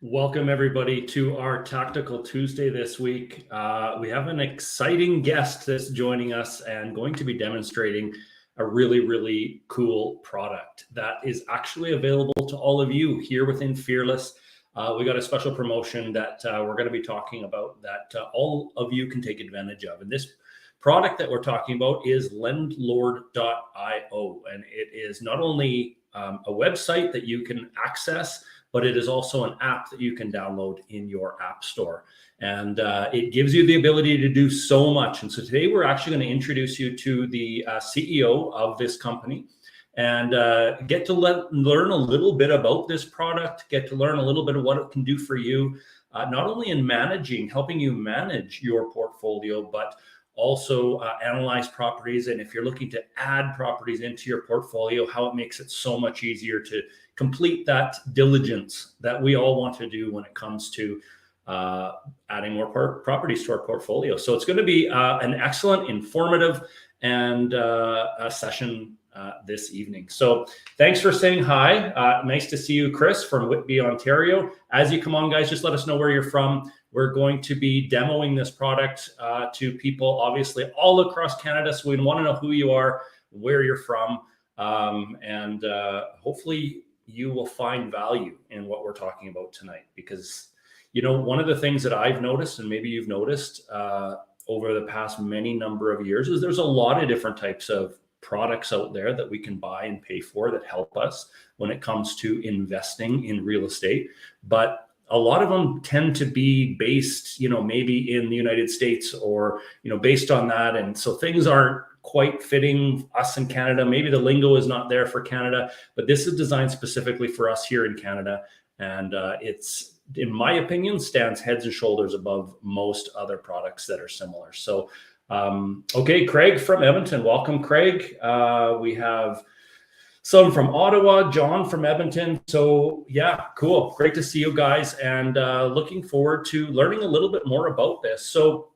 Welcome, everybody, to our Tactical Tuesday this week. We have an exciting guest that's joining us and going to be demonstrating a really, really cool product that is actually available to all of you here within Fearless. We got a special promotion that we're going to be talking about that all of you can take advantage of. And this product that we're talking about is Lendlord.io. And it is not only a website that you can access, but it is also an app that you can download in your app store. And it gives you the ability to do so much. And so today we're actually going to introduce you to the CEO of this company and get to learn a little bit about this product, get to learn a little bit of what it can do for you, not only in helping you manage your portfolio, but also analyze properties. And if you're looking to add properties into your portfolio, how it makes it so much easier to complete that diligence that we all want to do when it comes to adding more properties to our portfolio. So it's going to be an excellent, informative, and a session this evening. So thanks for saying hi. Nice to see you, Chris, from Whitby, Ontario. As you come on, guys, just let us know where you're from. We're going to be demoing this product to people, obviously, all across Canada. So we want to know who you are, where you're from, and hopefully you will find value in what we're talking about tonight. Because, you know, one of the things that I've noticed, and maybe you've noticed over the past many number of years, is there's a lot of different types of products out there that we can buy and pay for that help us when it comes to investing in real estate. But a lot of them tend to be based, you know, maybe in the United States or, you know, based on that. And so things aren't quite fitting us in Canada. Maybe the lingo is not there for Canada, but this is designed specifically for us here in Canada. And it's, in my opinion, stands heads and shoulders above most other products that are similar. So, okay, Craig from Edmonton. Welcome, Craig. We have some from Ottawa, John from Edmonton. So yeah, cool. Great to see you guys, and looking forward to learning a little bit more about this. So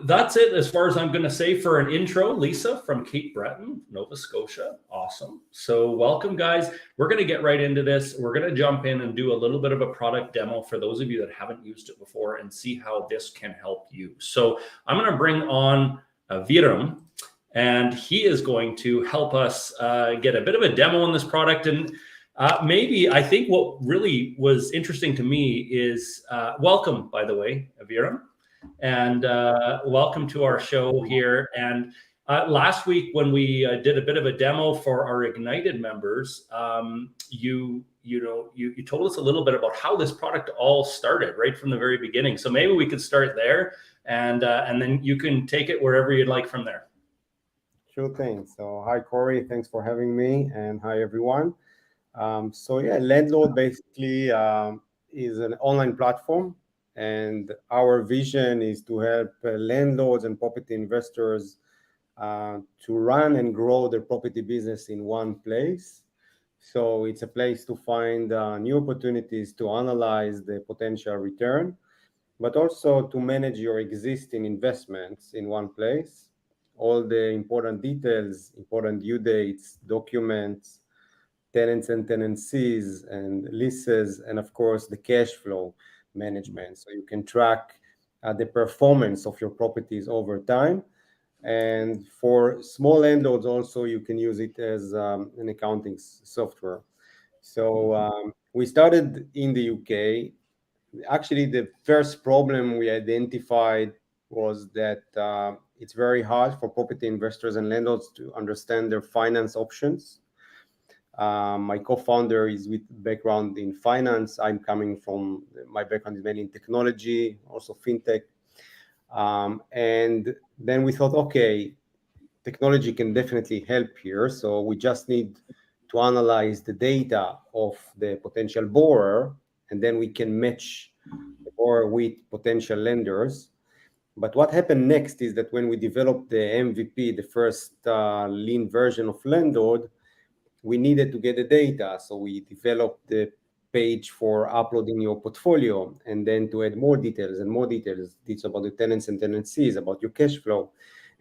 that's it as far as I'm going to say for an intro. Lisa from Cape Breton, Nova Scotia. Awesome. So welcome, guys. We're going to get right into this. We're going to jump in and do a little bit of a product demo for those of you that haven't used it before and see how this can help you. So I'm going to bring on Viram, and he is going to help us get a bit of a demo on this product. And maybe I think what really was interesting to me is welcome, by the way, Viram. And welcome to our show here. And last week when we did a bit of a demo for our Ignited members, you told us a little bit about how this product all started right from the very beginning. So maybe we could start there, and then you can take it wherever you'd like from there. Sure thing. So hi, Corey. Thanks for having me, and hi, everyone. So yeah, Lendlord basically is an online platform. And our vision is to help landlords and property investors to run and grow their property business in one place. So it's a place to find new opportunities to analyze the potential return, but also to manage your existing investments in one place. All the important details, important due dates, documents, tenants and tenancies, and leases, and of course the cash flow management, so you can track the performance of your properties over time. And for small landlords also, you can use it as an accounting software. So we started in the UK. Actually, the first problem we identified was that it's very hard for property investors and landlords to understand their finance options. My co-founder is with background in finance. I'm coming from, my background is mainly in technology, also fintech. And then we thought, okay, technology can definitely help here. So we just need to analyze the data of the potential borrower, and then we can match the borrower with potential lenders. But what happened next is that when we developed the MVP, the first lean version of Lendlord, we needed to get the data. So we developed the page for uploading your portfolio, and then to add more details and more details. It's about the tenants and tenancies, about your cash flow.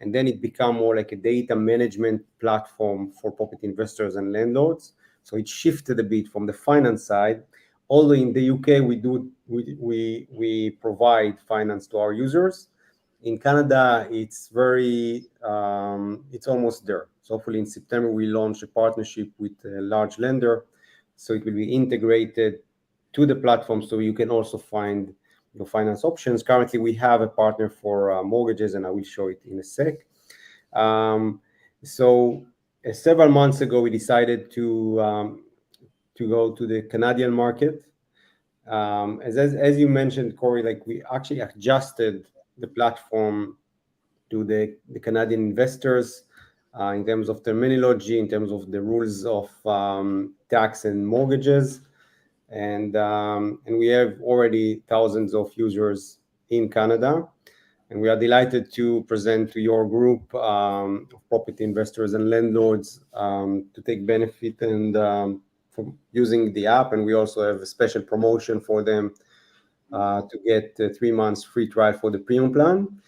and then it become more like a data management platform for property investors and landlords. So it shifted a bit from the finance side. Although in the UK we provide finance to our users, in Canada it's it's almost there. So hopefully in September we launch a partnership with a large lender, so it will be integrated to the platform, so you can also find your finance options. Currently we have a partner for mortgages, and I will show it in a sec. Several months ago we decided to go to the Canadian market. As you mentioned, Corey, like we actually adjusted the platform to the Canadian investors in terms of terminology, in terms of the rules of tax and mortgages, and we have already thousands of users in Canada, and we are delighted to present to your group of property investors and landlords to take benefit and from using the app. And we also have a special promotion for them to get 3 months free trial for the premium plan.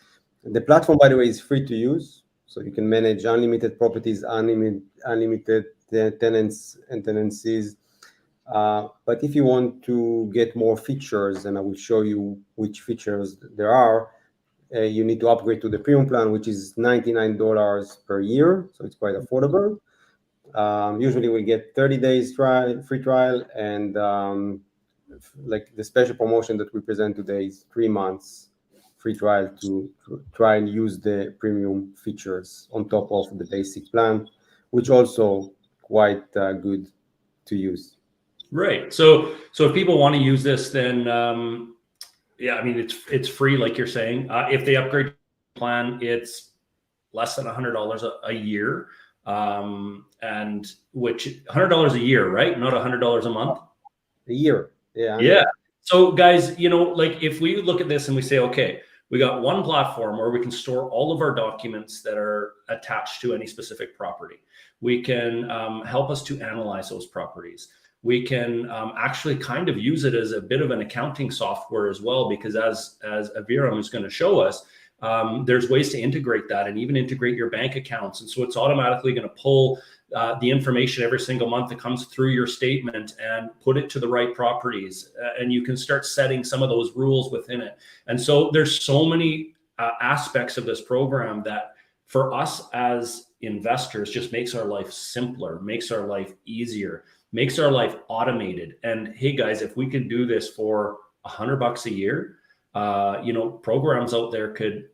The platform, by the way, is free to use, so you can manage unlimited properties, unlimited tenants and tenancies. But if you want to get more features, and I will show you which features there are, you need to upgrade to the premium plan, which is $99 per year, so it's quite affordable. Usually we get 30 days free trial, and like the special promotion that we present today is 3 months free trial to try and use the premium features on top of the basic plan, which also quite good to use. Right. So if people want to use this, then yeah, I mean it's free, like you're saying. If they upgrade plan, it's less than $100 a year, and which $100 a year, right? Not $100 a month. A year. Yeah. Yeah. So guys, you know, like if we look at this and we say, okay, we got one platform where we can store all of our documents that are attached to any specific property. We can help us to analyze those properties. We can actually kind of use it as a bit of an accounting software as well, because as Aviram is going to show us, there's ways to integrate that and even integrate your bank accounts. And so it's automatically going to pull the information every single month that comes through your statement and put it to the right properties. And you can start setting some of those rules within it. And so there's so many aspects of this program that for us as investors just makes our life simpler, makes our life easier, makes our life automated. And hey guys, if we can do this for $100 a year, you know, programs out there could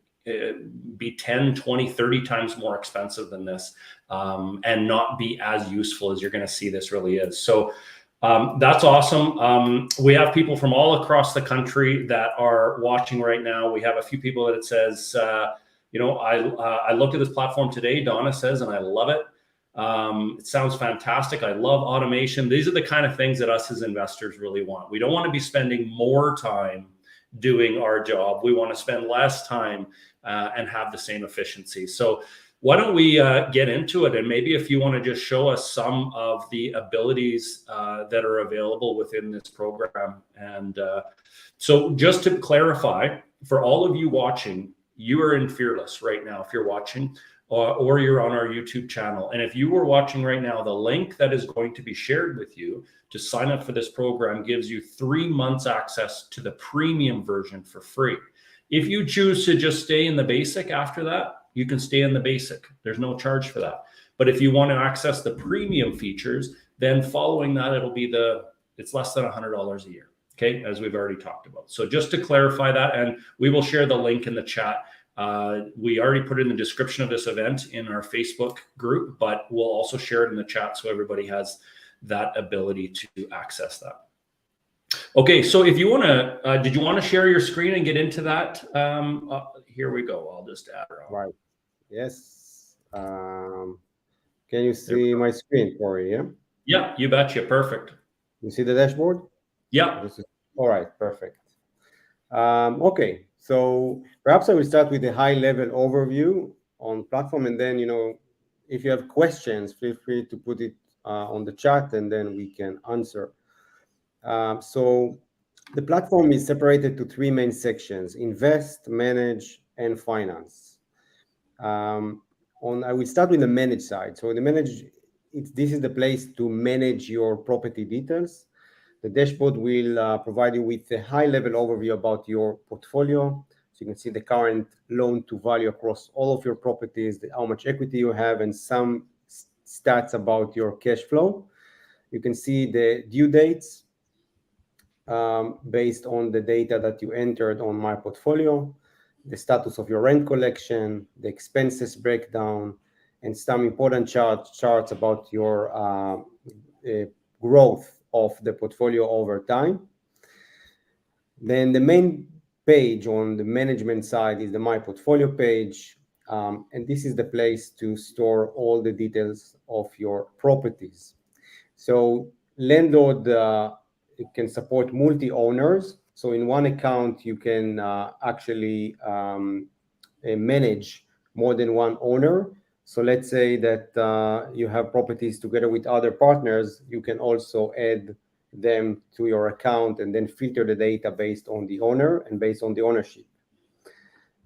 be 10, 20, 30 times more expensive than this, and not be as useful as you're going to see this really is. So that's awesome. We have people from all across the country that are watching right now. We have a few people that it says, you know, I looked at this platform today, Donna says, and I love it. It sounds fantastic. I love automation. These are the kind of things that us as investors really want. We don't want to be spending more time doing our job. We want to spend less time and have the same efficiency. So why don't we get into it? And maybe if you want to just show us some of the abilities that are available within this program. And so just to clarify, for all of you watching, you are in Fearless right now if you're watching, or you're on our YouTube channel. And if you were watching right now, the link that is going to be shared with you to sign up for this program gives you 3 months access to the premium version for free. If you choose to just stay in the basic after that, you can stay in the basic. There's no charge for that. But if you want to access the premium features, then following that, it's less than $100 a year. Okay, as we've already talked about. So just to clarify that, and we will share the link in the chat. We already put it in the description of this event in our Facebook group, but we'll also share it in the chat so everybody has that ability to access that. Okay, so if you want to, did you want to share your screen and get into that? Here we go. I'll just add her on. Right. Yes. Can you see my screen, Corey? Yeah. Yeah, you betcha. Perfect. You see the dashboard? Yeah. All right. Perfect. Okay. So perhaps I will start with a high-level overview on platform, and then, you know, if you have questions, feel free to put it on the chat, and then we can answer. So the platform is separated to 3 main sections: invest, manage, and finance. I will start with the manage side. So this is the place to manage your property details. The dashboard will provide you with a high-level overview about your portfolio. So you can see the current loan to value across all of your properties, how much equity you have, and some stats about your cash flow. You can see the due dates based on the data that you entered on My Portfolio, the status of your rent collection, the expenses breakdown, and some important charts about your growth of the portfolio over time. Then the main page on the management side is the My Portfolio page, and this is the place to store all the details of your properties. So Lendlord can support multi-owners. So in one account, you can actually manage more than one owner. So let's say that you have properties together with other partners, you can also add them to your account and then filter the data based on the owner and based on the ownership.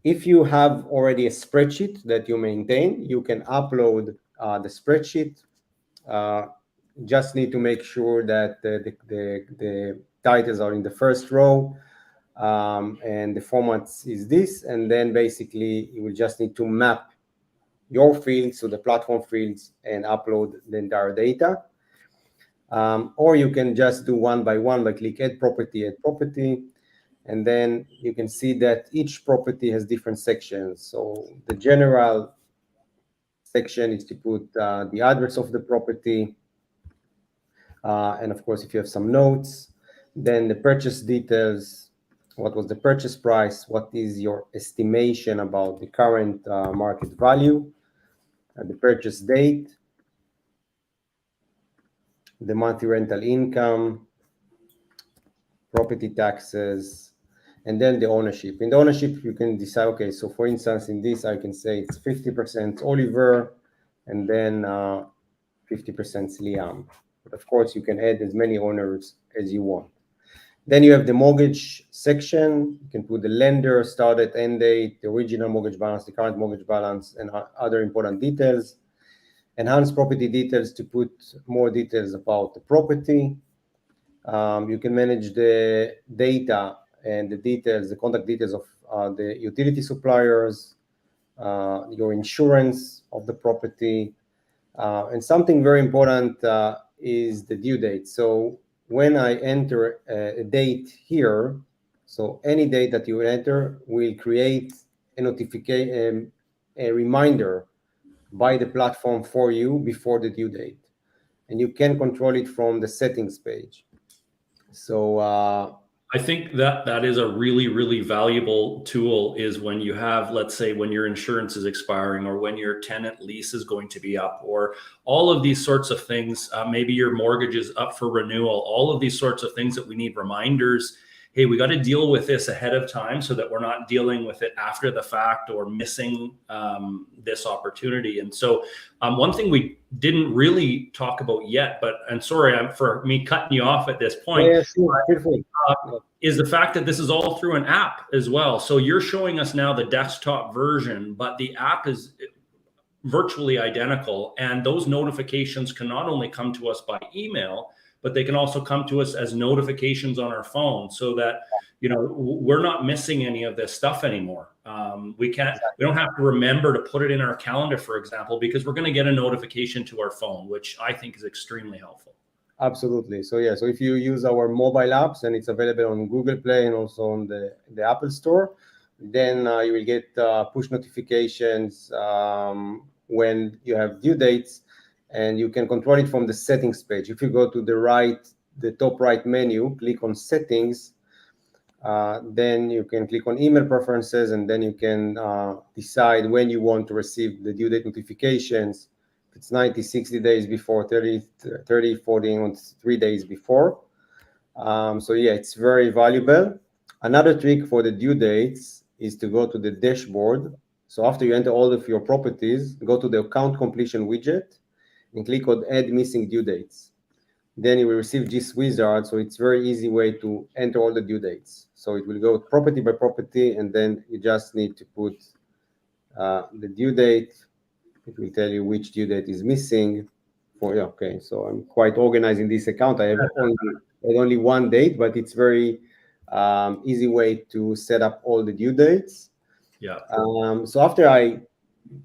If you have already a spreadsheet that you maintain, you can upload the spreadsheet. Just need to make sure that the titles are in the first row, and the format is this, and then basically you will just need to map your fields to the platform fields and upload the entire data. Or you can just do one by one by click add property, and then you can see that each property has different sections. So the general section is to put the address of the property, and of course if you have some notes, then the purchase details, what was the purchase price, what is your estimation about the current market value, the purchase date, the monthly rental income, property taxes, and then the ownership. In the ownership, you can decide, okay, so for instance, in this, I can say it's 50% Oliver, and then 50% Liam. But of course, you can add as many owners as you want. Then you have the mortgage section. You can put the lender, start date, end date, the original mortgage balance, the current mortgage balance, and other important details. Enhance property details to put more details about the property. You can manage the data and the details, the contact details of the utility suppliers, your insurance of the property, and something very important is the due date. So when I enter a date here, so any date that you enter will create a notification, a reminder by the platform for you before the due date, and you can control it from the settings page. So I think that is a really, really valuable tool is when you have, let's say, when your insurance is expiring or when your tenant lease is going to be up or all of these sorts of things, maybe your mortgage is up for renewal, all of these sorts of things that we need reminders. Hey, we got to deal with this ahead of time so that we're not dealing with it after the fact or missing this opportunity. And so one thing we didn't really talk about yet, and sorry for me cutting you off at this point, yeah, sure. is the fact that this is all through an app as well. So you're showing us now the desktop version, but the app is virtually identical. And those notifications can not only come to us by email, but they can also come to us as notifications on our phone so that, we're not missing any of this stuff anymore. We don't have to remember to put it in our calendar, for example, because we're going to get a notification to our phone, which I think is extremely helpful. Absolutely. So yeah, so if you use our mobile apps and it's available on Google Play and also on the Apple Store, then you will get push notifications when you have due dates, and you can control it from the settings page. If you go to the top right menu, click on settings, then you can click on email preferences, and then you can decide when you want to receive the due date notifications. If it's 90, 60 days before, 30, 40, and 3 days before. So yeah, it's very valuable. Another trick for the due dates is to go to the dashboard. So after you enter all of your properties, go to the account completion widget and click on add missing due dates. Then you will receive this wizard. So it's a very easy way to enter all the due dates. So it will go property by property, and then you just need to put the due date. It will tell you which due date is missing. Okay, so I'm quite organized in this account. I have only one date, but it's very easy way to set up all the due dates. Yeah. So after I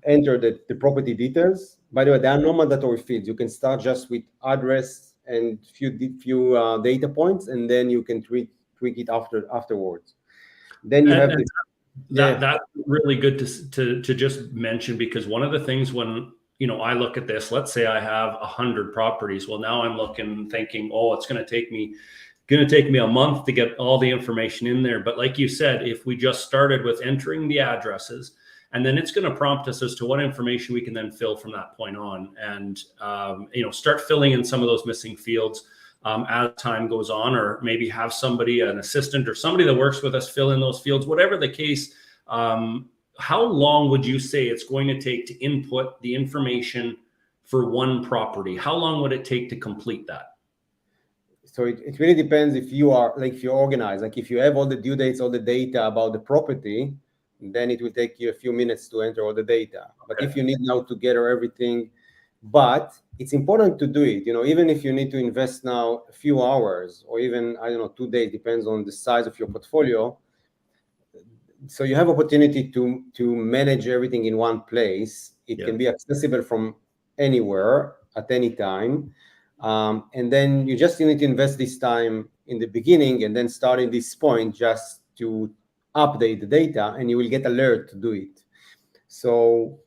enter the property details, by the way, there are no mandatory fields. You can start just with address and few data points, and then you can tweak it afterwards. Then you have the that's really good to just mention, because one of the things when I look at this, let's say I have 100 properties. Well, now I'm thinking, oh, it's going to take me a month to get all the information in there. But like you said, if we just started with entering the addresses, and then it's going to prompt us as to what information we can then fill from that point on, and start filling in some of those missing fields as time goes on, or maybe have somebody, an assistant or somebody that works with us, fill in those fields, whatever the case. How long would you say it's going to take to input the information for one property? How long would it take to complete that? So it really depends if you're organized. Like if you have all the due dates, all the data about the property, then it will take you a few minutes to enter all the data. But if you need now to gather everything, but it's important to do it, even if you need to invest now a few hours or even, 2 days, depends on the size of your portfolio. So you have opportunity to manage everything in one place. It can be accessible from anywhere at any time. And then you just need to invest this time in the beginning, and then starting this point just to update the data, and you will get alert to do it. So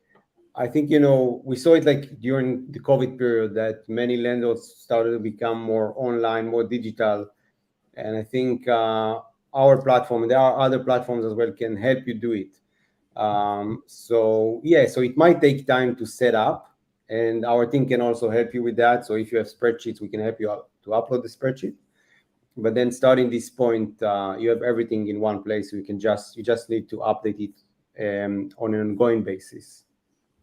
I think, we saw it like during the COVID period that many landlords started to become more online, more digital. And I think our platform, and there are other platforms as well, can help you do it. So it might take time to set up, and our team can also help you with that. So if you have spreadsheets, we can help you out to upload the spreadsheet. But then starting this point, you have everything in one place. So you just need to update it on an ongoing basis.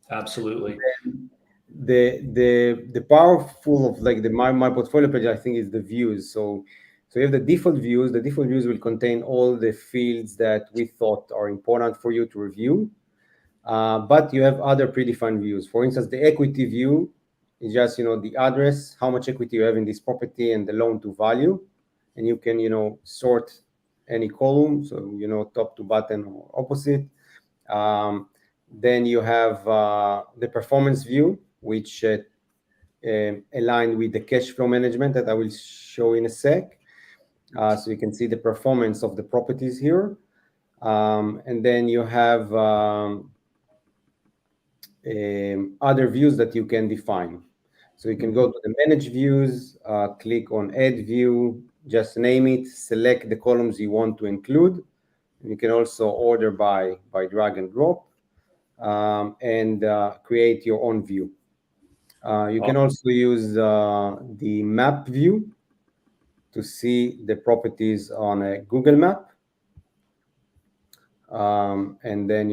Absolutely. The powerful of like my portfolio page, I think, is the views. So you have the default views. The default views will contain all the fields that we thought are important for you to review. But you have other predefined views. For instance, the equity view is just the address, how much equity you have in this property, and the loan to value. And you can sort any column, so top to bottom or opposite. Then you have the performance view, which aligned with the cash flow management that I will show in a sec. So you can see the performance of the properties here. And then you have other views that you can define. So you can go to the manage views, click on add view, just name it, select the columns you want to include. You can also order by drag and drop, and create your own view. You can also use the map view to see the properties on a Google map. And then,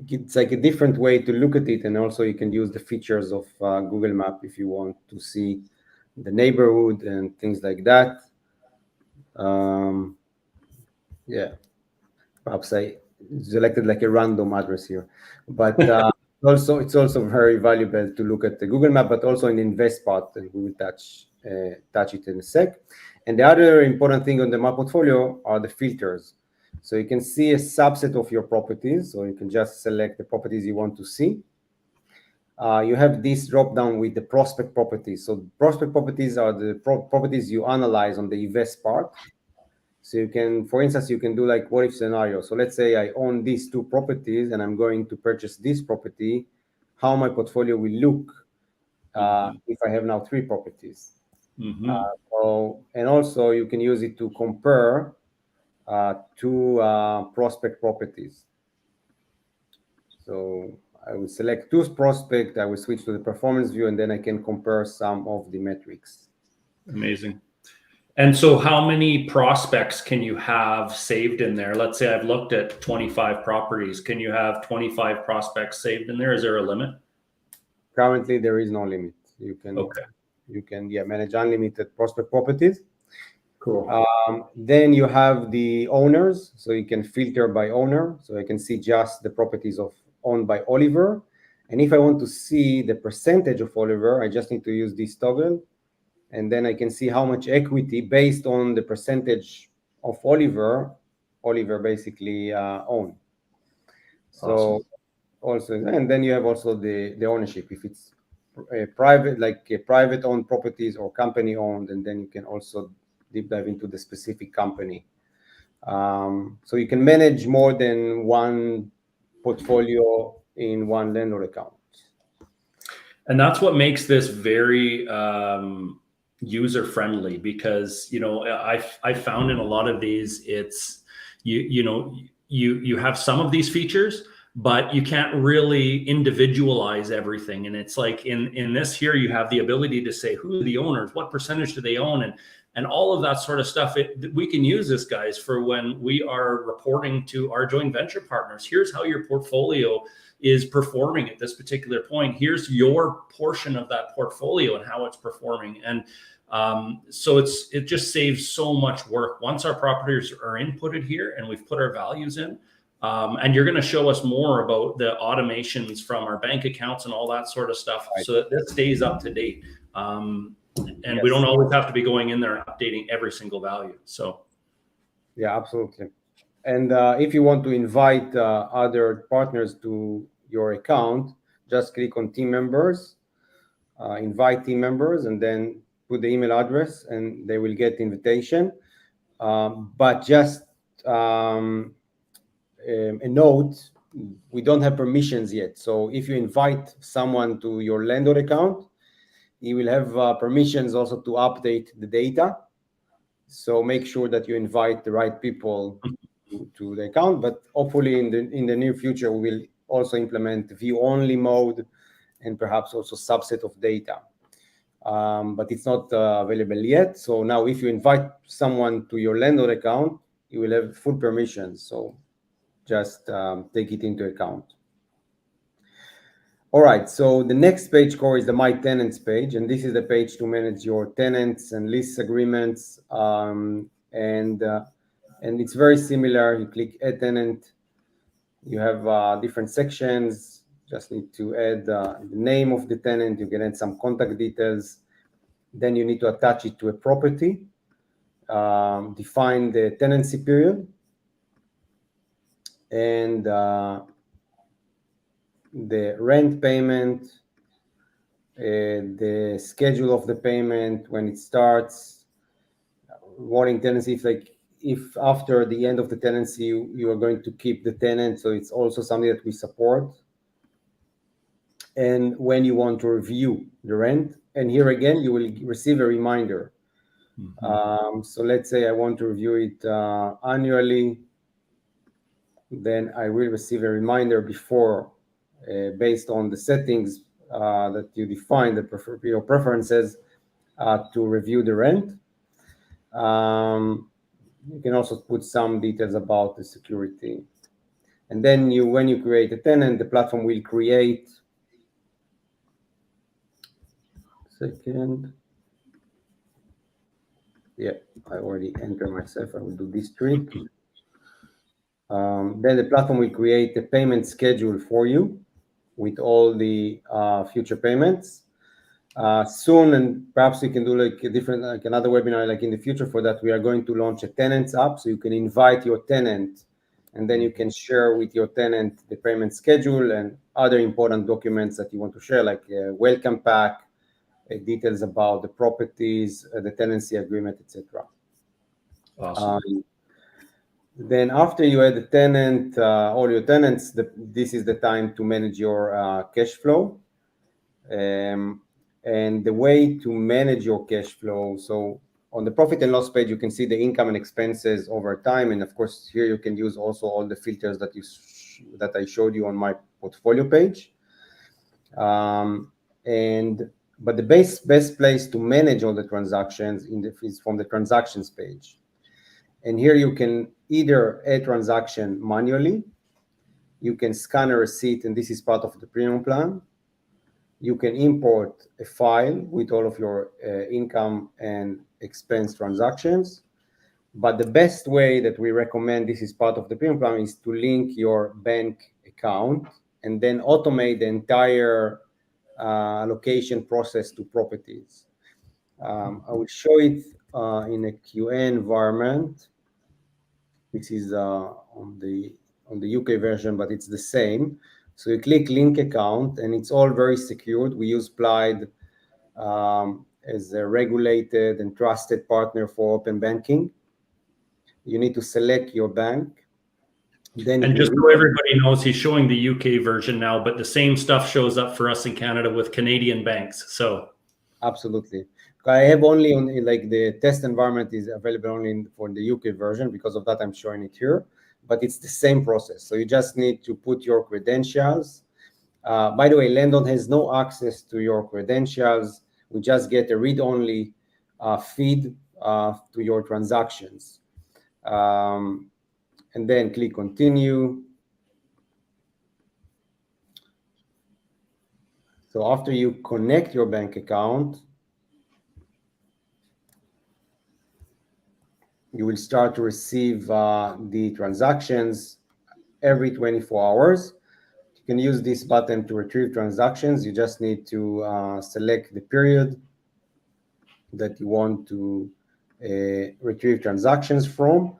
it's like a different way to look at it. And also you can use the features of Google Map if you want to see the neighborhood and things like that. Perhaps I selected like a random address here, but it's also very valuable to look at the Google Map, but also in the invest part, and we will touch it in a sec. And the other important thing on the map portfolio are the filters. So you can see a subset of your properties, so you can just select the properties you want to see. You have this drop down with the prospect properties. So prospect properties are the properties you analyze on the invest part. So you can, for instance, you can do like what if scenario. So let's say I own these two properties and I'm going to purchase this property, how my portfolio will look if I have now 3 properties. And also you can use it to compare 2 prospect properties. So I will select 2 prospect, I will switch to the performance view, and then I can compare some of the metrics. Amazing. And so how many prospects can you have saved in there? Let's say I've looked at 25 properties. Can you have 25 prospects saved in there? Is there a limit? Currently, there is no limit. You can manage unlimited prospect properties. Cool. Then you have the owners, so you can filter by owner. So I can see just the properties owned by Oliver. And if I want to see the percentage of Oliver, I just need to use this toggle. And then I can see how much equity based on the percentage of Oliver basically own. So Awesome. also, and then you have also the ownership. If it's a private, like a private owned properties or company owned, and then you can also deep dive into the specific company. So you can manage more than one portfolio in one Lendlord account. And that's what makes this very user friendly, because I found in a lot of these, it's you have some of these features, but you can't really individualize everything. And it's like in this here, you have the ability to say who are the owners, what percentage do they own, and all of that sort of stuff. We can use this, guys, for when we are reporting to our joint venture partners. Here's how your portfolio is performing at this particular point. Here's your portion of that portfolio and how it's performing. And so it just saves so much work once our properties are inputted here and we've put our values in. And you're going to show us more about the automations from our bank accounts and all that sort of stuff, right, so that this stays up to date. And yes, we don't always have to be going in there and updating every single value. So yeah, absolutely. And if you want to invite other partners to your account, just click on team members, invite team members, and then put the email address, and they will get the invitation. But just a note, we don't have permissions yet. So if you invite someone to your Lendlord account, you will have permissions also to update the data. So make sure that you invite the right people to the account. But hopefully in the near future, we will also implement view-only mode and perhaps also subset of data. But it's not available yet. So now if you invite someone to your Lendlord account, you will have full permissions. So just take it into account. All right, so the next page, Corey, is the My Tenants page, and this is the page to manage your tenants and lease agreements. And it's very similar. You click Add Tenant. You have different sections. Just need to add the name of the tenant. You can add some contact details. Then you need to attach it to a property. Define the tenancy period. And the rent payment, the schedule of the payment, when it starts, warning tenancy, if after the end of the tenancy you are going to keep the tenant, so it's also something that we support. And when you want to review the rent, and here again you will receive a reminder. So let's say I want to review it annually, then I will receive a reminder before, based on the settings that you define, your preferences, to review the rent. You can also put some details about the security. And then when you create a tenant, the platform will create. Second. Yeah, I already entered myself. I will do this trick. Then the platform will create a payment schedule for you with all the future payments. Soon, and perhaps we can do another webinar like in the future for that. We are going to launch a Tenants app, so you can invite your tenant, and then you can share with your tenant the payment schedule and other important documents that you want to share, like a welcome pack, details about the properties, the tenancy agreement, etc. Awesome. Then after you add the tenant, all your tenants, this is the time to manage your cash flow. And the way to manage your cash flow, so on the profit and loss page, you can see the income and expenses over time. And of course, here you can use also all the filters that I showed you on my portfolio page. But the best place to manage all the transactions is from the transactions page. And here you can either add transaction manually, you can scan a receipt, and this is part of the premium plan. You can import a file with all of your income and expense transactions, But the best way that we recommend, this is part of the premium plan, is to link your bank account and then automate the entire allocation process to properties. I will show it in a QA environment. This is on the UK version, but it's the same. So you click link account, and it's all very secured. We use Plaid as a regulated and trusted partner for open banking. You need to select your bank. Then and just so everybody knows, he's showing the UK version now, but the same stuff shows up for us in Canada with Canadian banks. So absolutely, I have only on like the test environment is available only for the UK version. Because of that, I'm showing it here. But it's the same process. So you just need to put your credentials. By the way, Lendlord has no access to your credentials. We just get a read-only feed to your transactions. And then click continue. So after you connect your bank account, you will start to receive the transactions every 24 hours. You can use this button to retrieve transactions. You just need to select the period that you want to retrieve transactions from.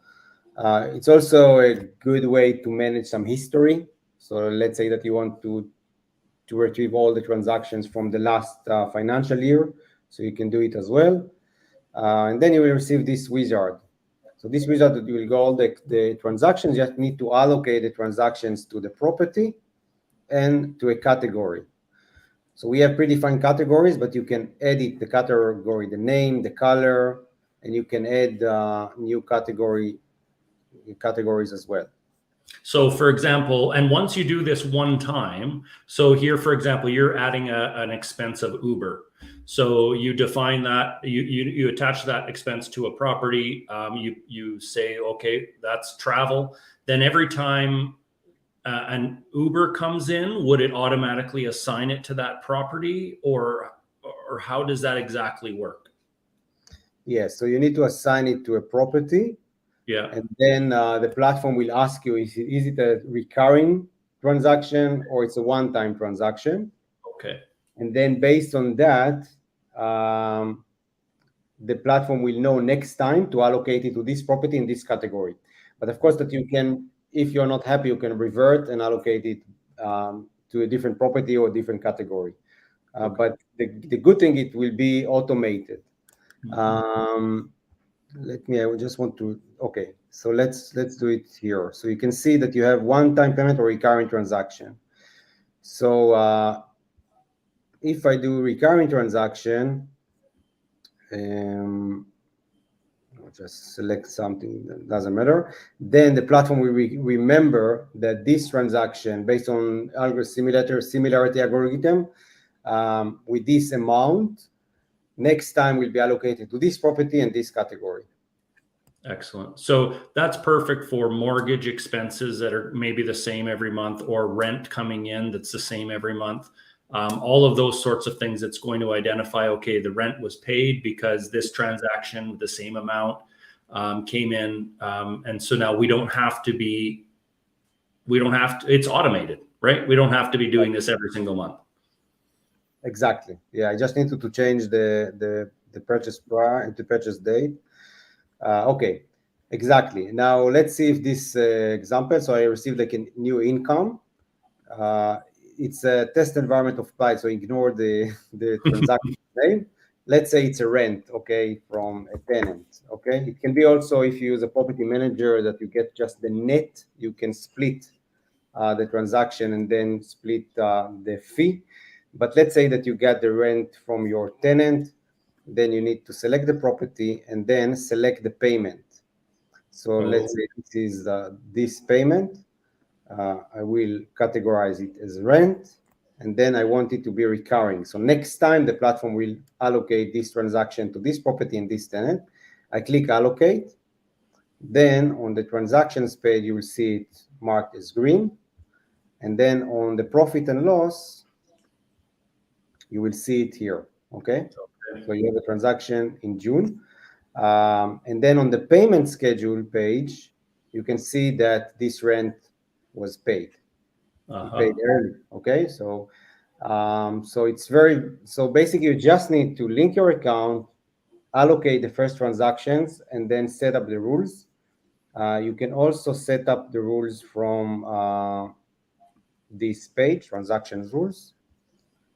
It's also a good way to manage some history. So let's say that you want to retrieve all the transactions from the last financial year. So you can do it as well. And then you will receive this wizard. So this wizard, you will go all the transactions. You just need to allocate the transactions to the property and to a category. So we have predefined categories, but you can edit the category, the name, the color, and you can add new categories as well. So for example, and once you do this one time, so here, for example, you're adding an expense of Uber. So you define that, you attach that expense to a property. You say, okay, that's travel. Then every time an Uber comes in, would it automatically assign it to that property, or how does that exactly work? Yes, so you need to assign it to a property. Yeah. And then the platform will ask you, is it a recurring transaction or it's a one-time transaction? Okay. And then based on that, the platform will know next time to allocate it to this property in this category. But of course that you can, if you're not happy, you can revert and allocate it to a different property or different category. Okay. But the good thing, it will be automated. Mm-hmm. I just want to, okay, so let's do it here. So you can see that you have one-time payment or recurring transaction. So if I do recurring transaction, I'll just select something that doesn't matter. Then the platform will remember that this transaction, based on similarity algorithm, with this amount, next time will be allocated to this property and this category. Excellent. So that's perfect for mortgage expenses that are maybe the same every month, or rent coming in that's the same every month. All of those sorts of things, it's going to identify, okay, the rent was paid because this transaction with the same amount came in. And so now it's automated, right? We don't have to be doing this every single month. Exactly. Yeah, I just need to change the purchase price and the purchase date. Okay, exactly. Now let's see if this example. So I received like a new income. It's a test environment of Plaid, so ignore the transaction name. Let's say it's a rent, okay, from a tenant. Okay, it can be also, if you use a property manager, that you get just the net. You can split the transaction and then split the fee. But let's say that you get the rent from your tenant. Then you need to select the property and then select the payment. So let's say this is this payment. I will categorize it as rent, and then I want it to be recurring. So next time the platform will allocate this transaction to this property and this tenant. I click allocate. Then on the transactions page, you will see it marked as green. And then on the profit and loss, you will see it here. Okay. So you have a transaction in June. And then on the payment schedule page, you can see that this rent was paid. We paid early. Okay, so so basically you just need to link your account, allocate the first transactions, and then set up the rules. You can also set up the rules from this page, transactions rules.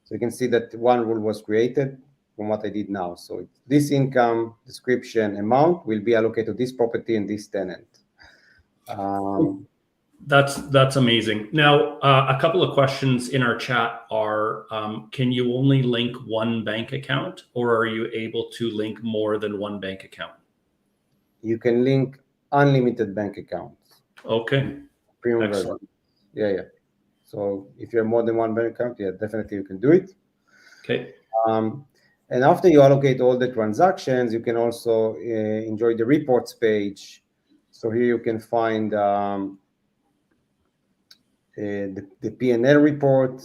So you can see that one rule was created from what I did now. So this income, description, amount will be allocated to this property and this tenant. That's amazing. Now, a couple of questions in our chat are, can you only link one bank account, or are you able to link more than one bank account? You can link unlimited bank accounts. Okay. Premium version. Yeah. So if you have more than one bank account, yeah, definitely you can do it. Okay. And after you allocate all the transactions, you can also enjoy the reports page. So here you can find the P&L report.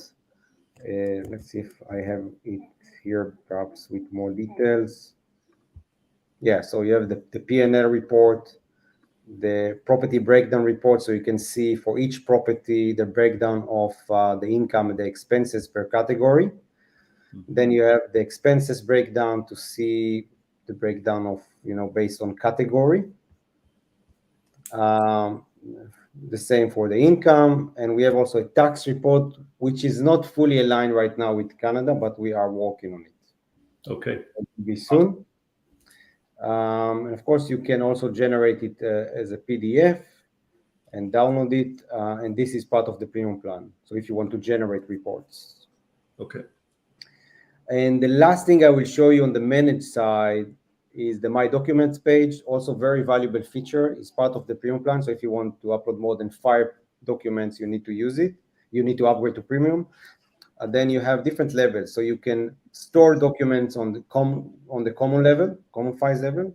Let's see if I have it here, perhaps with more details. Yeah, so you have the P&L report, the property breakdown report, so you can see for each property the breakdown of the income and the expenses per category. Mm-hmm. Then you have the expenses breakdown to see the breakdown of, based on category. The same for the income, and we have also a tax report, which is not fully aligned right now with Canada, but we are working on it. Okay. It will be soon. And of course, you can also generate it as a PDF and download it, and this is part of the premium plan. So if you want to generate reports. Okay. And the last thing I will show you on the manage side is the My Documents page. Also very valuable feature. It's part of the premium plan. So if you want to upload more than 5 documents, you need to use it. You need to upgrade to premium. Then you have different levels. So you can store documents on the common level, common files level.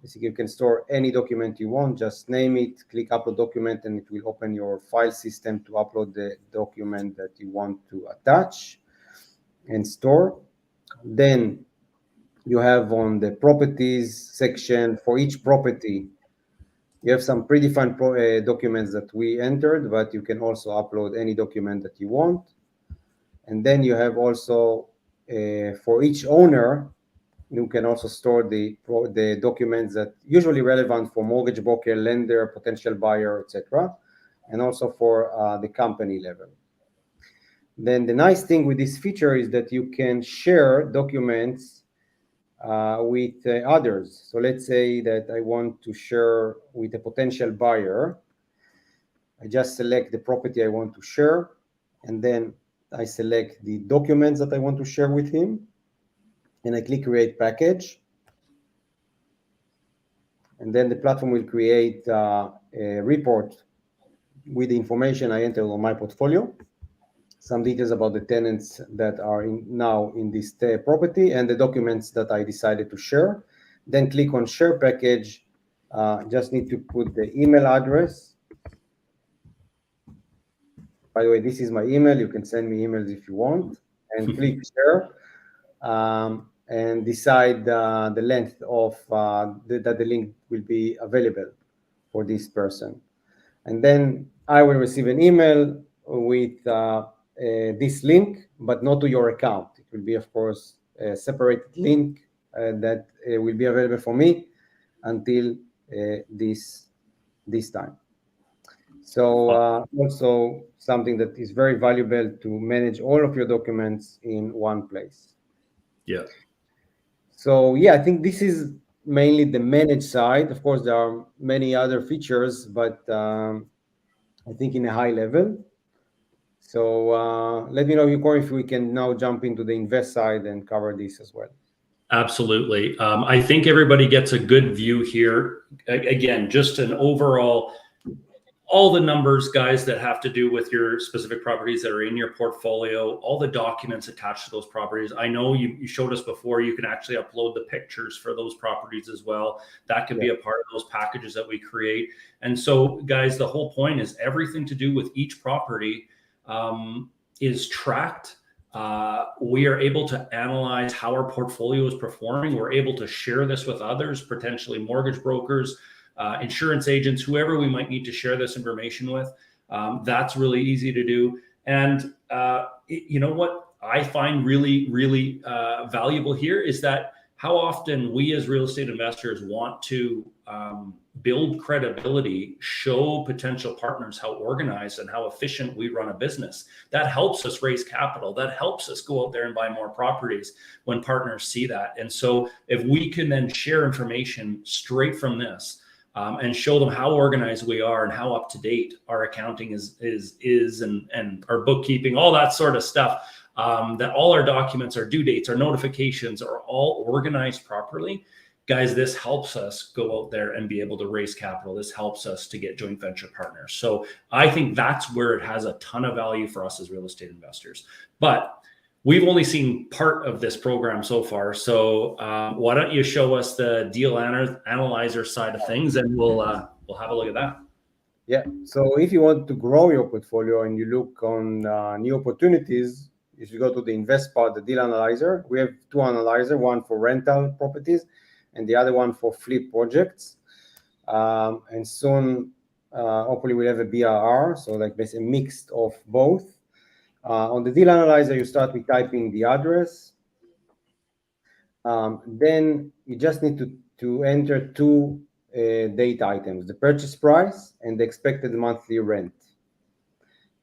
Basically, you can store any document you want. Just name it, click upload document, and it will open your file system to upload the document that you want to attach and store. Then you have on the properties section, for each property, you have some predefined documents that we entered, but you can also upload any document that you want. And then you have also, for each owner, you can also store the documents that usually relevant for mortgage broker, lender, potential buyer, etc., and also for the company level. Then the nice thing with this feature is that you can share documents with others. So let's say that I want to share with a potential buyer. I just select the property I want to share, and then I select the documents that I want to share with him, and I click create package. And then the platform will create a report with the information I entered on my portfolio, some details about the tenants that are now in this property, and the documents that I decided to share. Then click on share package. Just need to put the email address. By the way, this is my email. You can send me emails if you want. And click share. And decide the length of that the link will be available for this person. And then I will receive an email with this link, but not to your account. It will be, of course, a separated link that will be available for me until this time. So also something that is very valuable to manage all of your documents in one place. Yeah. So yeah, I think this is mainly the managed side. Of course, there are many other features, but I think in a high level. So let me know, Corey, if we can now jump into the invest side and cover this as well. Absolutely. I think everybody gets a good view here. Again, just an overall, all the numbers, guys, that have to do with your specific properties that are in your portfolio, all the documents attached to those properties. I know you showed us before, you can actually upload the pictures for those properties as well. That can be a part of those packages that we create. And so, guys, the whole point is everything to do with each property is tracked we are able to analyze how our portfolio is performing. We're able to share this with others, potentially mortgage brokers, insurance agents, whoever we might need to share this information with. That's really easy to do. And you know what I find really, really valuable here is that how often we as real estate investors want to build credibility, show potential partners how organized and how efficient we run a business. That helps us raise capital. That helps us go out there and buy more properties when partners see that. And so if we can then share information straight from this, and show them how organized we are and how up to date our accounting is and our bookkeeping, all that sort of stuff, that all our documents, our due dates, our notifications are all organized properly. Guys, this helps us go out there and be able to raise capital. This helps us to get joint venture partners. So I think that's where it has a ton of value for us as real estate investors. But we've only seen part of this program so far. So why don't you show us the deal analyzer side of things, and we'll have a look at that. Yeah. So if you want to grow your portfolio and you look on new opportunities, if you go to the invest part, the deal analyzer, we have two analyzers, one for rental properties and the other one for flip projects. And soon, hopefully, we'll have a BRR, so like basically a mix of both. On the deal analyzer, you start with typing the address. Then you just need to enter two data items, the purchase price and the expected monthly rent.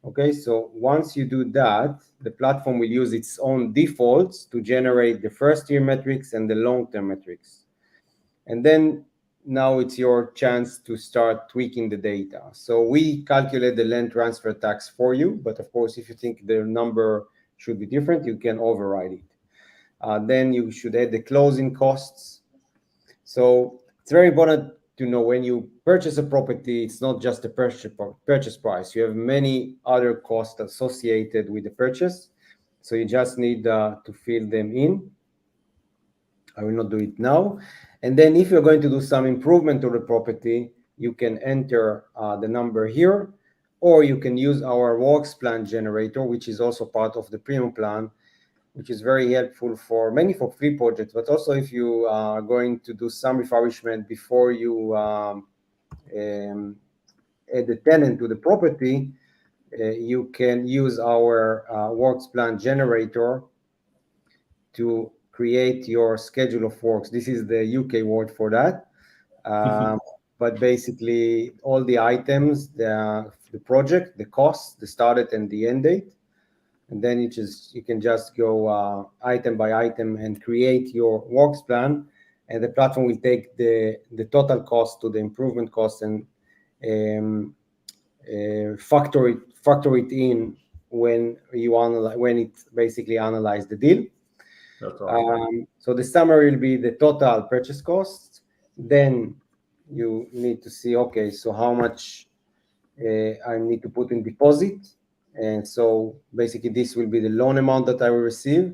Okay, so once you do that, the platform will use its own defaults to generate the first year metrics and the long-term metrics. And then now it's your chance to start tweaking the data. So we calculate the land transfer tax for you, but of course, if you think the number should be different, you can override it. Then you should add the closing costs. So it's very important to know when you purchase a property, it's not just the purchase price. You have many other costs associated with the purchase. So you just need to fill them in. I will not do it now. And then if you're going to do some improvement to the property, you can enter the number here, or you can use our works plan generator, which is also part of the premium plan, which is very helpful for free projects, but also if you are going to do some refurbishment before you add the tenant to the property, you can use our works plan generator to create your schedule of works. This is the UK word for that. But basically all the items, the project, the cost, the start date and the end date. And then you can just go item by item and create your works plan, and the platform will take the total cost to the improvement cost and factor it in when it basically analyze the deal. That's awesome. So the summary will be the total purchase cost. Then you need to see, okay, so how much I need to put in deposit. And so basically this will be the loan amount that I will receive.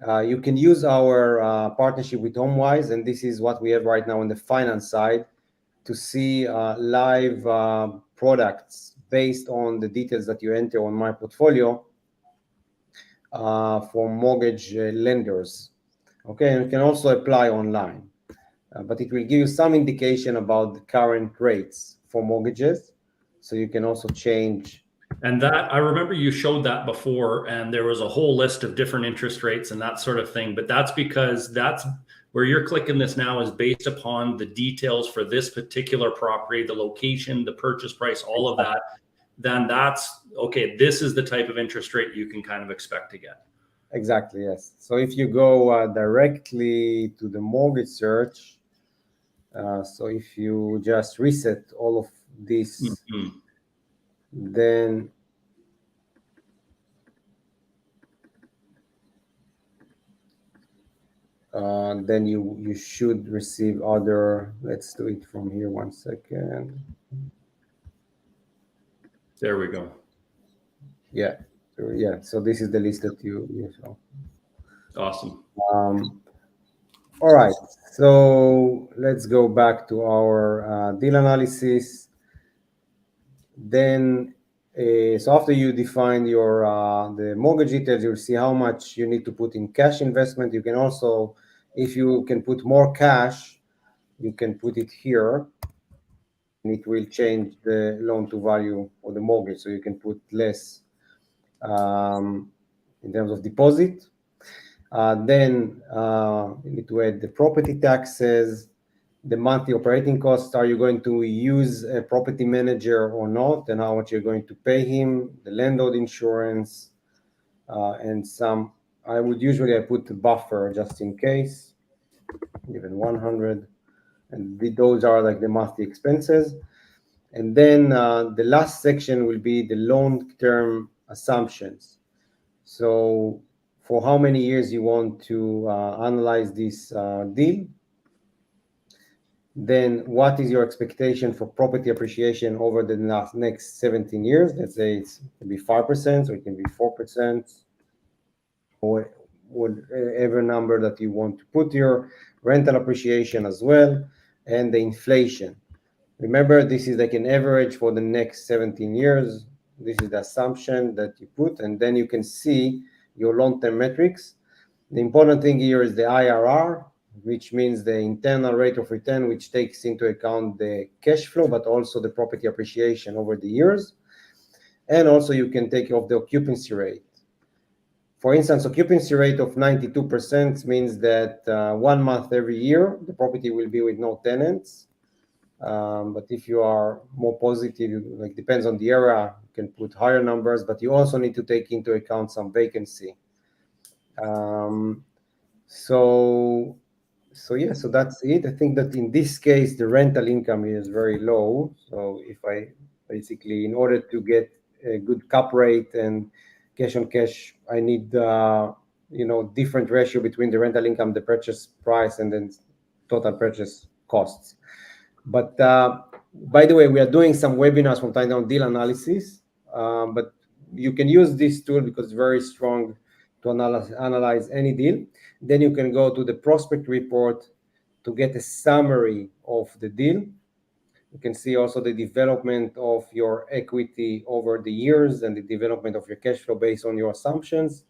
You can use our partnership with HomeWise, and this is what we have right now on the finance side, to see live products based on the details that you enter on my portfolio for mortgage lenders. Okay, and you can also apply online, but it will give you some indication about the current rates for mortgages, so you can also change. And that, I remember you showed that before, and there was a whole list of different interest rates and that sort of thing. But that's because that's where you're clicking this now is based upon the details for this particular property, the location, the purchase price, all of that. Then that's, okay, this is the type of interest rate you can kind of expect to get. Exactly, yes. So if you go directly to the mortgage search, so if you just reset all of this, then you should receive other. Let's do it from here. 1 second. There we go. Yeah. So this is the list that you saw. Awesome. All right. So let's go back to our deal analysis. Then So after you define your the mortgage details, you'll see how much you need to put in cash investment. You can also, if you can put more cash, you can put it here, and it will change the loan to value or the mortgage. So you can put less in terms of deposit. Then you need to add the property taxes, the monthly operating costs. Are you going to use a property manager or not, and how much you're going to pay him, the landlord insurance, and some. I would usually put a buffer just in case, even 100, and those are like the monthly expenses. And then the last section will be the long-term assumptions. So for how many years you want to analyze this deal. Then what is your expectation for property appreciation over the next 17 years? Let's say it can be 5%, or it can be 4%, or whatever number that you want to put your rental appreciation as well, and the inflation. Remember, this is like an average for the next 17 years. This is the assumption that you put, and then you can see your long-term metrics. The important thing here is the IRR, which means the internal rate of return, which takes into account the cash flow, but also the property appreciation over the years. And also you can take off the occupancy rate. For instance, occupancy rate of 92% means that 1 month every year, the property will be with no tenants. But if you are more positive, like depends on the area, you can put higher numbers, but you also need to take into account some vacancy. So yeah, so that's it. I think that in this case, the rental income is very low. So if I basically, in order to get a good cap rate and cash on cash, I need, different ratio between the rental income, the purchase price, and then total purchase costs. But by the way, we are doing some webinars from time to time on deal analysis, but you can use this tool because it's very strong to analyze any deal. Then you can go to the prospect report to get a summary of the deal. You can see also the development of your equity over the years and the development of your cash flow based on your assumptions.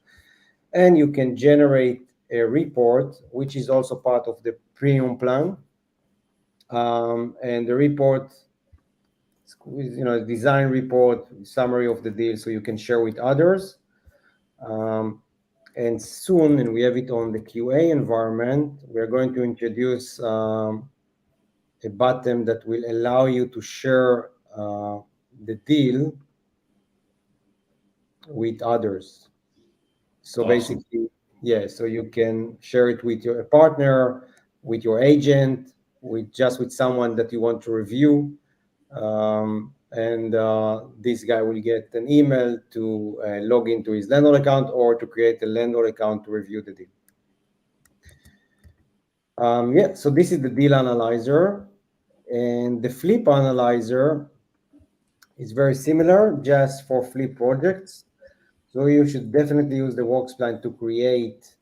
And you can generate a report, which is also part of the premium plan. And the report, design report, summary of the deal, so you can share with others. And soon, and we have it on the QA environment, we're going to introduce a button that will allow you to share the deal with others. So Awesome. basically, yeah, so you can share it with your partner, with your agent, with someone that you want to review. And this guy will get an email to log into his Lendlord account or to create a Lendlord account to review the deal. Yeah, so this is the deal analyzer, and the flip analyzer is very similar, just for flip projects. So you should definitely use the works plan to create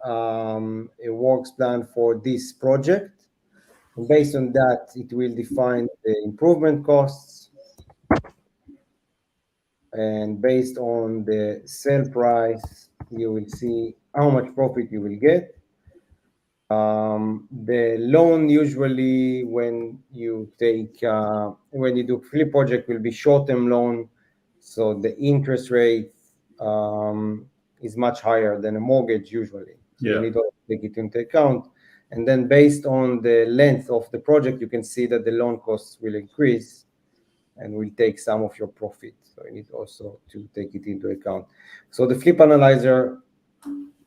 a works plan for this project. And based on that, it will define the improvement costs, and based on the sale price, you will see how much profit you will get. The loan usually when you do flip project will be short-term loan, so the interest rate is much higher than a mortgage usually. So you need to take it into account. And then based on the length of the project, you can see that the loan costs will increase and will take some of your profit. So you need also to take it into account. So the flip analyzer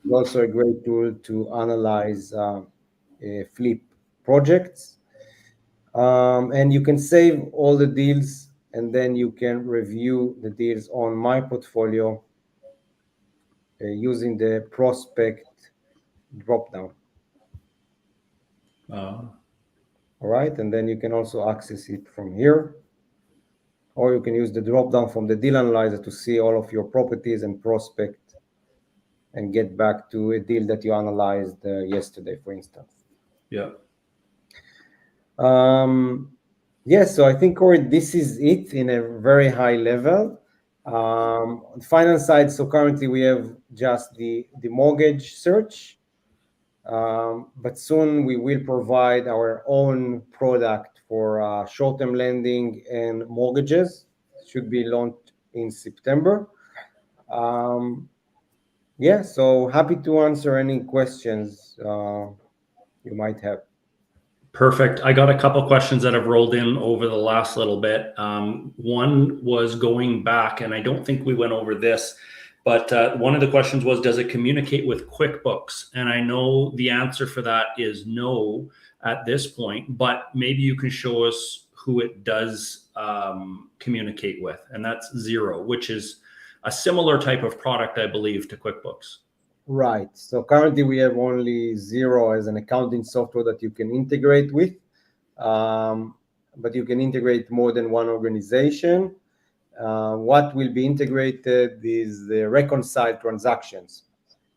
is also a great tool to analyze flip projects. And you can save all the deals, and then you can review the deals on my portfolio using the prospect dropdown. All right, and then you can also access it from here, or you can use the dropdown from the deal analyzer to see all of your properties and prospect and get back to a deal that you analyzed yesterday, for instance. Yeah. Yes, so I think, Corey, this is it in a very high level. On the finance side, so currently we have just the mortgage search, but soon we will provide our own product for short-term lending and mortgages. Should be launched in September. Um, yeah, so happy to answer any questions you might have. Perfect. I got a couple questions that have rolled in over the last little bit. One was going back, and I don't think we went over this, but one of the questions was, does it communicate with QuickBooks? And I know the answer for that is no at this point, but maybe you can show us who it does communicate with, and that's Xero, which is a similar type of product, I believe, to QuickBooks. Right. So currently we have only Xero as an accounting software that you can integrate with, but you can integrate more than one organization. What will be integrated is the reconciled transactions.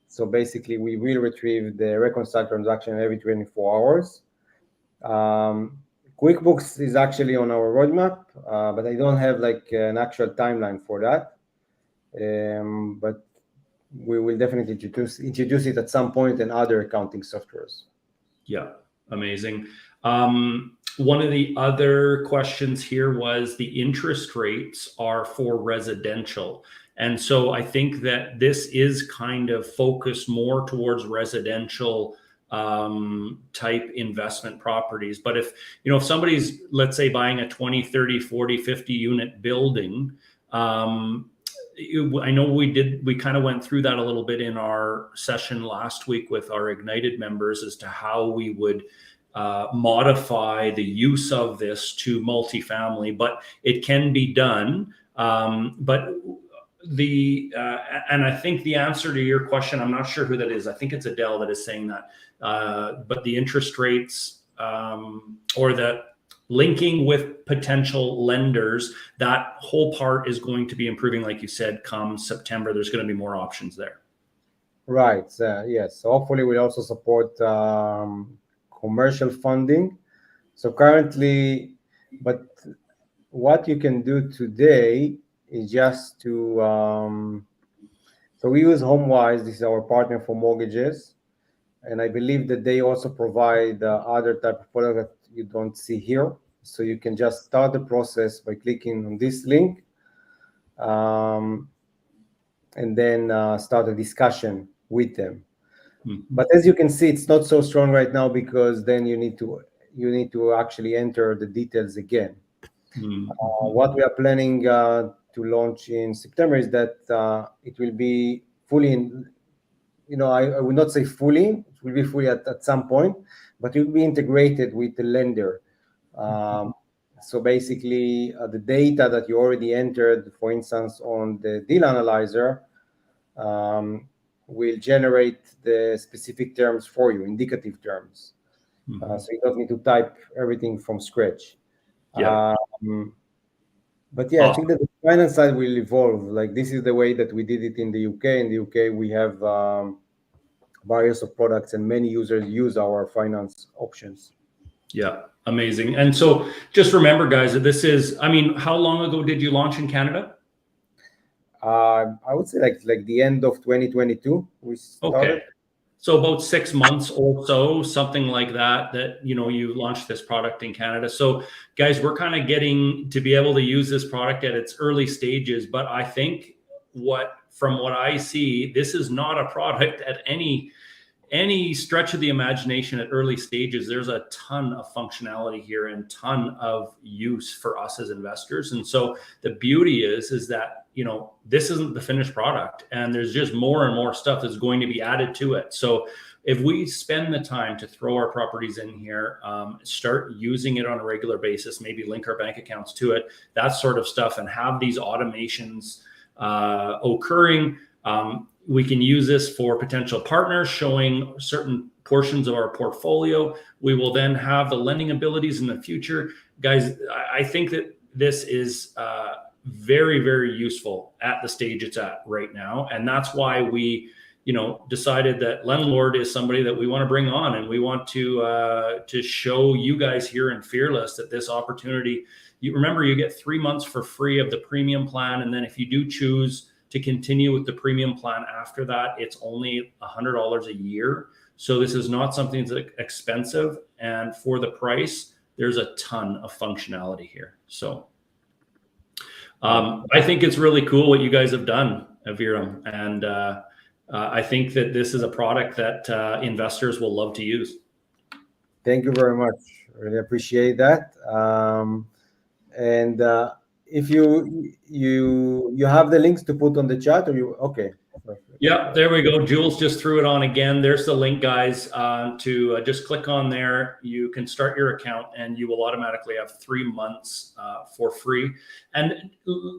So basically, we will retrieve the reconciled transaction every 24 hours. QuickBooks is actually on our roadmap, but I don't have like an actual timeline for that. But we will definitely introduce it at some point in other accounting softwares. Yeah, amazing. One of the other questions here was the interest rates are for residential. And so I think that this is kind of focused more towards residential type investment properties. But if somebody's, let's say, buying a 20, 30, 40, 50 unit building, I know we kind of went through that a little bit in our session last week with our Ignited members as to how we would modify the use of this to multifamily, but it can be done. But and I think the answer to your question, I'm not sure who that is. I think it's Adele that is saying that. But the interest rates or the linking with potential lenders, that whole part is going to be improving, like you said, come September. There's going to be more options there. Right. Yes. So hopefully, we also support commercial funding. So currently, but what you can do today is just to. So we use HomeWise. This is our partner for mortgages, and I believe that they also provide other type of product that you don't see here. So you can just start the process by clicking on this link, and then start a discussion with them. But as you can see, it's not so strong right now because then you need to actually enter the details again. What we are planning to launch in September is that it will be fully in. I would not say fully. It will be fully at some point, but it will be integrated with the lender. So basically, the data that you already entered, for instance, on the deal analyzer, will generate the specific terms for you, indicative terms. So you don't need to type everything from scratch. Yeah. But yeah, Awesome. I think that the finance side will evolve. Like this is the way that we did it in the UK. In the UK, we have various of products, and many users use our finance options. Yeah, amazing. And so just remember, guys, that this is, I mean, how long ago did you launch in Canada? I would say like the end of 2022, we started. Okay. So about 6 months or so, something like that, you launched this product in Canada. So guys, we're kind of getting to be able to use this product at its early stages, but I think from what I see, this is not a product at any stretch of the imagination at early stages. There's a ton of functionality here and ton of use for us as investors. And so the beauty is that, this isn't the finished product, and there's just more and more stuff that's going to be added to it. So if we spend the time to throw our properties in here, start using it on a regular basis, maybe link our bank accounts to it, that sort of stuff, and have these automations occurring, we can use this for potential partners showing certain portions of our portfolio. We will then have the lending abilities in the future. Guys, I think that this is very, very useful at the stage it's at right now. And that's why we decided that Lendlord is somebody that we want to bring on, and we want to show you guys here in Fearless that this opportunity. You remember, you get 3 months for free of the premium plan, and then if you do choose to continue with the premium plan after that, it's only $100 a year. So this is not something that's expensive, and for the price, there's a ton of functionality here. So I think it's really cool what you guys have done, Aviram, and I think that this is a product that investors will love to use. Thank you very much. Really appreciate that. And if you have the links to put on the chat, or you okay? Perfect. Yeah, there we go. Jules just threw it on again. There's the link, guys, to just click on there. You can start your account, and you will automatically have 3 months for free. And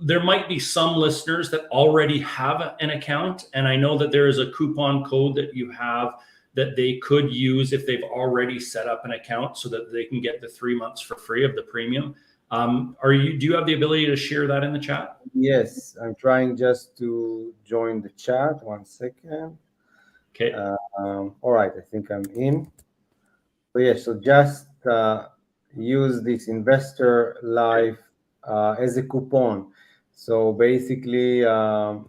there might be some listeners that already have an account, and I know that there is a coupon code that you have that they could use if they've already set up an account, so that they can get the 3 months for free of the premium. Do you have the ability to share that in the chat? Yes, I'm trying just to join the chat. 1 second. Okay. All right, I think I'm in. So yeah, so just use this Investor Life as a coupon. So basically,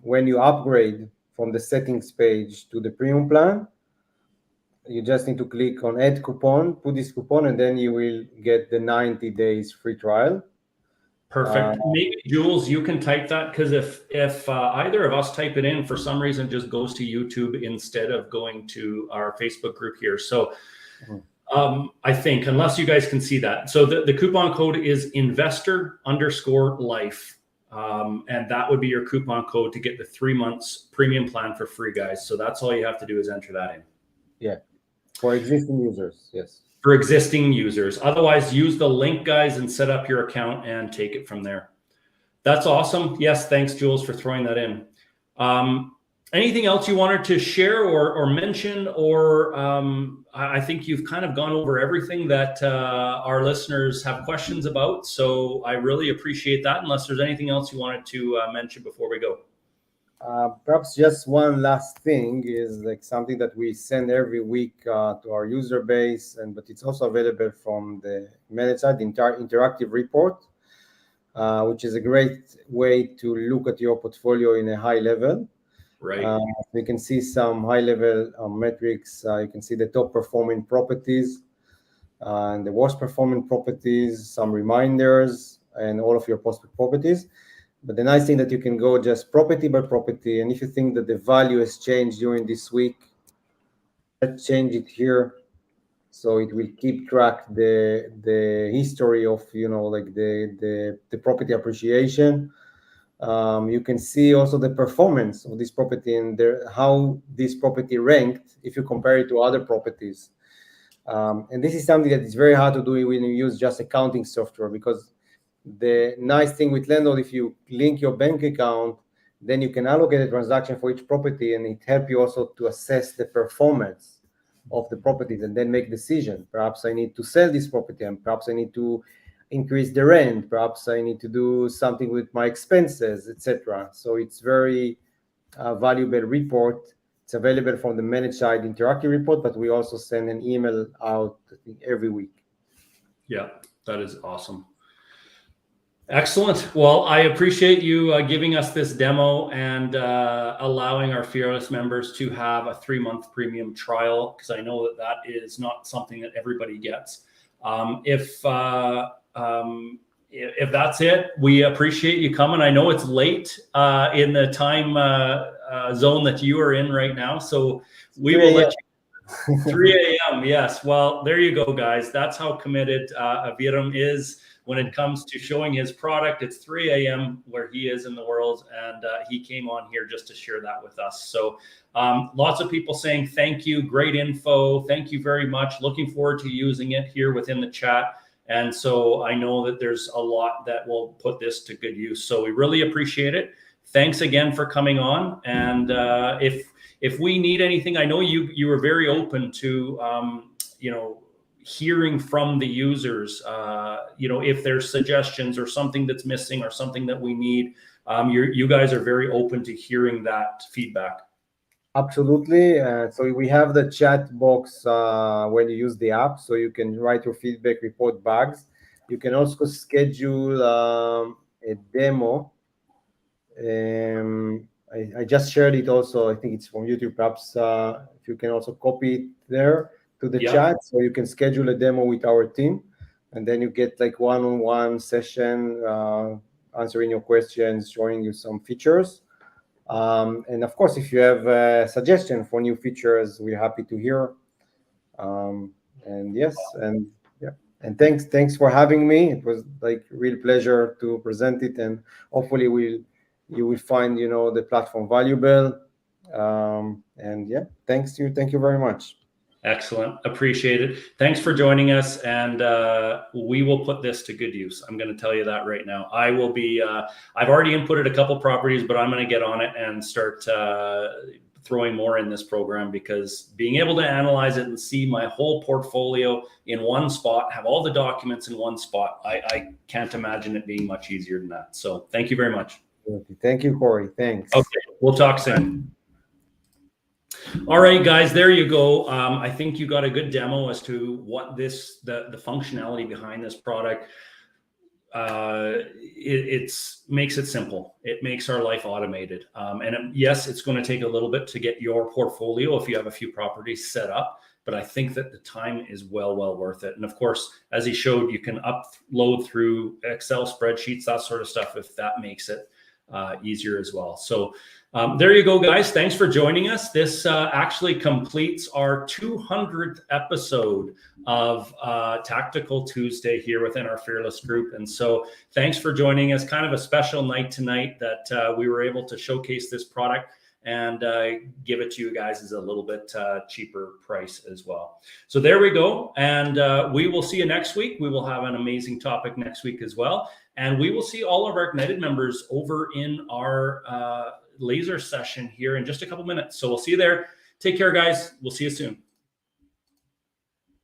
when you upgrade from the settings page to the premium plan, you just need to click on add coupon, put this coupon, and then you will get the 90 days free trial. Perfect. Maybe Jules, you can type that, because if either of us type it in, for some reason it just goes to YouTube instead of going to our Facebook group here. So I think, unless you guys can see that. So the coupon code is investor_life. And that would be your coupon code to get the 3 months premium plan for free, guys. So that's all you have to do, is enter that in. Yeah. For existing users, yes. For existing users. Otherwise, use the link, guys, and set up your account and take it from there. That's awesome. Yes, thanks, Jules, for throwing that in. Anything else you wanted to share or mention? Or I think you've kind of gone over everything that our listeners have questions about. So I really appreciate that, unless there's anything else you wanted to mention before we go. Perhaps just one last thing is like something that we send every week to our user base, but it's also available from the managed side, the interactive report, which is a great way to look at your portfolio in a high level. Right. You can see some high level metrics. You can see the top performing properties and the worst performing properties, some reminders, and all of your prospect properties. But the nice thing that you can go just property by property, and if you think that the value has changed during this week, let's change it here, so it will keep track the history of like the property appreciation. You can see also the performance of this property and how this property ranked if you compare it to other properties. And this is something that is very hard to do when you use just accounting software, because the nice thing with Lendlord, if you link your bank account, then you can allocate a transaction for each property, and it helps you also to assess the performance of the properties and then make decision. Perhaps I need to sell this property, and perhaps I need to increase the rent. Perhaps I need to do something with my expenses, etc. So it's very valuable report. It's available from the managed side interactive report, but we also send an email out every week. Yeah, that is awesome. Excellent. Well, I appreciate you giving us this demo and allowing our Fearless members to have a 3-month premium trial, because I know that is not something that everybody gets. If that's it, we appreciate you coming. I know it's late in the time zone that you are in right now, so we will let you. 3 a.m. Yes. Well, there you go, guys. That's how committed Aviram is when it comes to showing his product. It's 3 a.m. where he is in the world, and he came on here just to share that with us. So lots of people saying thank you, great info, thank you very much, looking forward to using it here within the chat. And so I know that there's a lot that will put this to good use. So we really appreciate it. Thanks again for coming on. And if we need anything, I know you were very open to hearing from the users, if there's suggestions or something that's missing or something that we need. You guys are very open to hearing that feedback. Absolutely. So we have the chat box when you use the app, so you can write your feedback, report bugs. You can also schedule a demo. I just shared it also. I think it's from YouTube. Perhaps if you can also copy it there to the Yeah. chat, so you can schedule a demo with our team, and then you get like one-on-one session, answering your questions, showing you some features. And of course, if you have a suggestion for new features, we're happy to hear. And yes, and yeah, and thanks for having me. It was like real pleasure to present it, and hopefully you will find the platform valuable. And yeah, thank you very much. Excellent. Appreciate it. Thanks for joining us. And we will put this to good use. I'm going to tell you that right now. I will be, I've already inputted a couple properties, but I'm going to get on it and start throwing more in this program, because being able to analyze it and see my whole portfolio in one spot, have all the documents in one spot, I can't imagine it being much easier than that. So thank you very much. Thank you, Corey. Thanks. Okay. We'll talk soon. All right, guys, there you go. I think you got a good demo as to what the functionality behind this product. It makes it simple. It makes our life automated. Yes, it's going to take a little bit to get your portfolio if you have a few properties set up, but I think that the time is well worth it. And of course, as he showed, you can upload through Excel spreadsheets, that sort of stuff, if that makes it easier as well. So there you go, guys. Thanks for joining us. This actually completes our 200th episode of Tactical Tuesday here within our Fearless group. And so thanks for joining us. Kind of a special night tonight that we were able to showcase this product and give it to you guys as a little bit cheaper price as well. So there we go. And we will see you next week. We will have an amazing topic next week as well. And we will see all of our Ignited members over in our laser session here in just a couple minutes. So we'll see you there. Take care, guys. We'll see you soon.